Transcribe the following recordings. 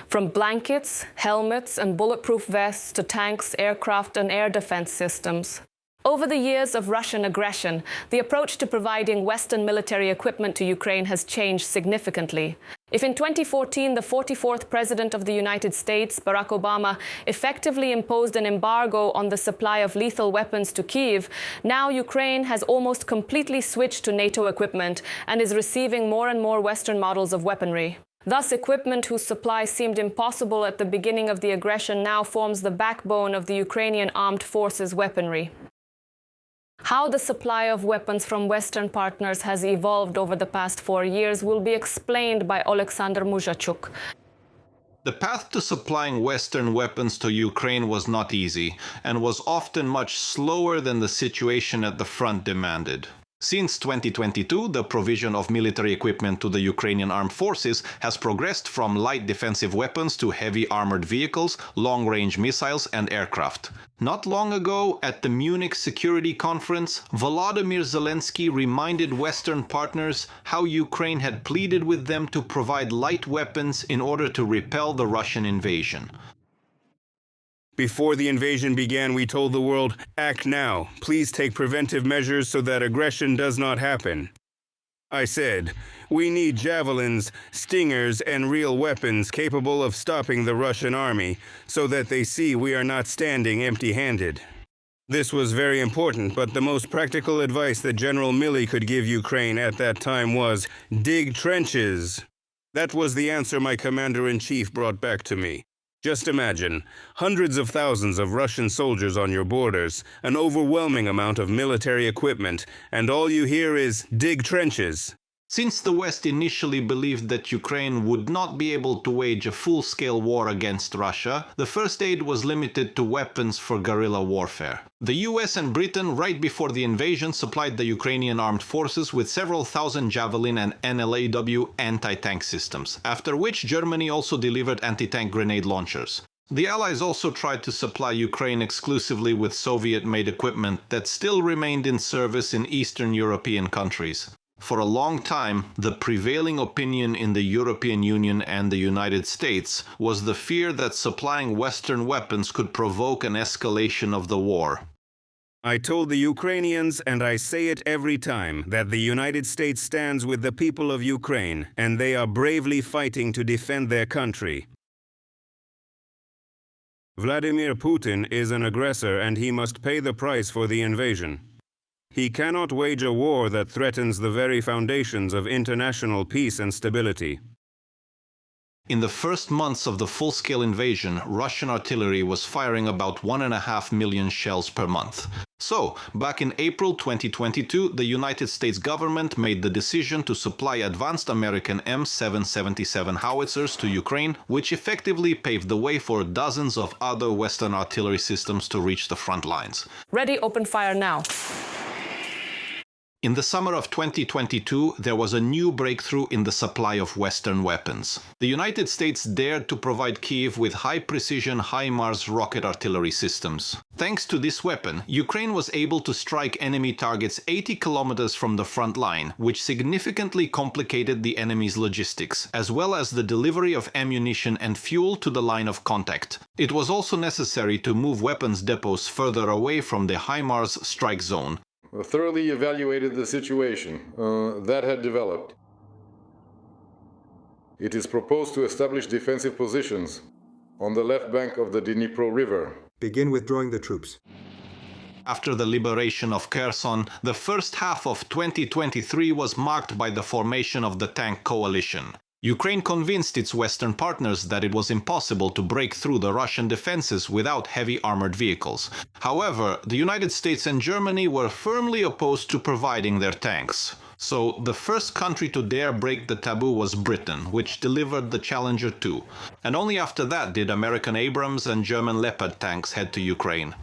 from blankets, helmets, and bulletproof vests to tanks, aircraft, and air defense systems. Over the years of Russian aggression, the approach to providing Western military equipment to Ukraine has changed significantly. If in 2014 the 44th President of the United States, Barack Obama, effectively imposed an embargo on the supply of lethal weapons to Kyiv, now Ukraine has almost completely switched to NATO equipment and is receiving more and more Western models of weaponry. Thus, equipment whose supply seemed impossible at the beginning of the aggression now forms the backbone of the Ukrainian armed forces' weaponry. How the supply of weapons from Western partners has evolved over the past 4 years will be explained by Alexander Muzhachuk. The path to supplying Western weapons to Ukraine was not easy, and was often much slower than the situation at the front demanded. Since 2022, the provision of military equipment to the Ukrainian armed forces has progressed from light defensive weapons to heavy armored vehicles, long-range missiles, and aircraft. Not long ago, at the Munich Security Conference, Volodymyr Zelensky reminded Western partners how Ukraine had pleaded with them to provide light weapons in order to repel the Russian invasion. Before the invasion began, we told the world, act now. Please take preventive measures so that aggression does not happen. I said, we need javelins, stingers, and real weapons capable of stopping the Russian army so that they see we are not standing empty-handed. This was very important, but the most practical advice that General Milley could give Ukraine at that time was, dig trenches. That was the answer my commander-in-chief brought back to me. Just imagine, hundreds of thousands of Russian soldiers on your borders, an overwhelming amount of military equipment, and all you hear is, dig trenches. Since the West initially believed that Ukraine would not be able to wage a full-scale war against Russia, the first aid was limited to weapons for guerrilla warfare. The US and Britain, right before the invasion, supplied the Ukrainian armed forces with several thousand Javelin and NLAW anti-tank systems, after which Germany also delivered anti-tank grenade launchers. The Allies also tried to supply Ukraine exclusively with Soviet-made equipment that still remained in service in Eastern European countries. For a long time, the prevailing opinion in the European Union and the United States was the fear that supplying Western weapons could provoke an escalation of the war. I told the Ukrainians, and I say it every time, that the United States stands with the people of Ukraine, and they are bravely fighting to defend their country. Vladimir Putin is an aggressor, and he must pay the price for the invasion. He cannot wage a war that threatens the very foundations of international peace and stability. In the first months of the full-scale invasion, Russian artillery was firing about 1.5 million shells per month. So, back in April 2022, the United States government made the decision to supply advanced American M777 howitzers to Ukraine, which effectively paved the way for dozens of other Western artillery systems to reach the front lines. Ready, open fire now. In the summer of 2022, there was a new breakthrough in the supply of Western weapons. The United States dared to provide Kyiv with high-precision HIMARS rocket artillery systems. Thanks to this weapon, Ukraine was able to strike enemy targets 80 kilometers from the front line, which significantly complicated the enemy's logistics, as well as the delivery of ammunition and fuel to the line of contact. It was also necessary to move weapons depots further away from the HIMARS strike zone. Thoroughly evaluated the situation that had developed. It is proposed to establish defensive positions on the left bank of the Dnipro River. Begin withdrawing the troops. After the liberation of Kherson, the first half of 2023 was marked by the formation of the tank coalition. Ukraine convinced its Western partners that it was impossible to break through the Russian defenses without heavy armored vehicles. However, the United States and Germany were firmly opposed to providing their tanks. So, the first country to dare break the taboo was Britain, which delivered the Challenger 2. And only after that did American Abrams and German Leopard tanks head to Ukraine.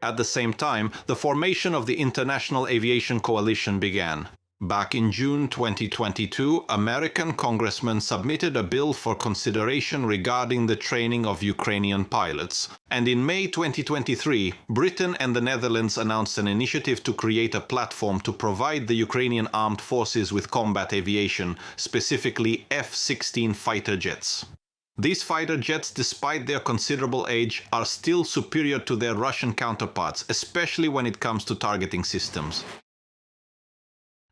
At the same time, the formation of the International Aviation Coalition began. Back in June 2022, American congressmen submitted a bill for consideration regarding the training of Ukrainian pilots. And in May 2023, Britain and the Netherlands announced an initiative to create a platform to provide the Ukrainian armed forces with combat aviation, specifically F-16 fighter jets. These fighter jets, despite their considerable age, are still superior to their Russian counterparts, especially when it comes to targeting systems.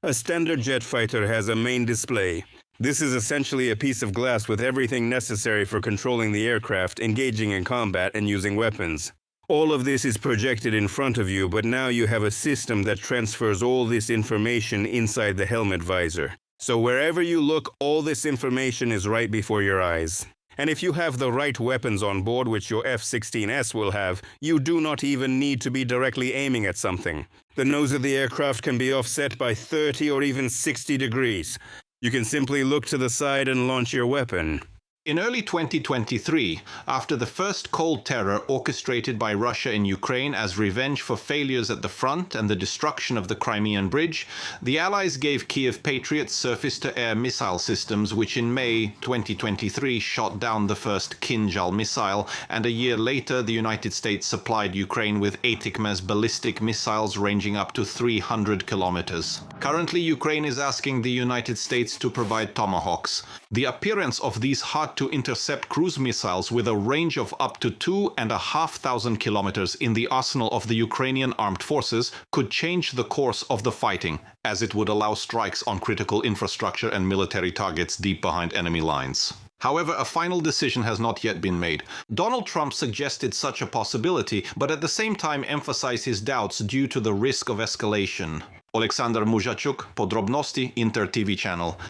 A standard jet fighter has a main display. This is essentially a piece of glass with everything necessary for controlling the aircraft, engaging in combat, and using weapons. All of this is projected in front of you, but now you have a system that transfers all this information inside the helmet visor. So wherever you look, all this information is right before your eyes. And if you have the right weapons on board, which your F-16S will have, you do not even need to be directly aiming at something. The nose of the aircraft can be offset by 30 or even 60 degrees. You can simply look to the side and launch your weapon. In early 2023, after the first cold terror orchestrated by Russia in Ukraine as revenge for failures at the front and the destruction of the Crimean Bridge, the Allies gave Kiev Patriot surface-to-air missile systems, which in May 2023 shot down the first Kinjal missile, and a year later the United States supplied Ukraine with ATACMS ballistic missiles ranging up to 300 kilometers. Currently, Ukraine is asking the United States to provide Tomahawks. The appearance of these hard-to-intercept cruise missiles with a range of up to 2,500 kilometers in the arsenal of the Ukrainian armed forces could change the course of the fighting, as it would allow strikes on critical infrastructure and military targets deep behind enemy lines. However, a final decision has not yet been made. Donald Trump suggested such a possibility, but at the same time emphasized his doubts due to the risk of escalation. Alexander Muzhachuk, Podrobnosti, Inter TV channel.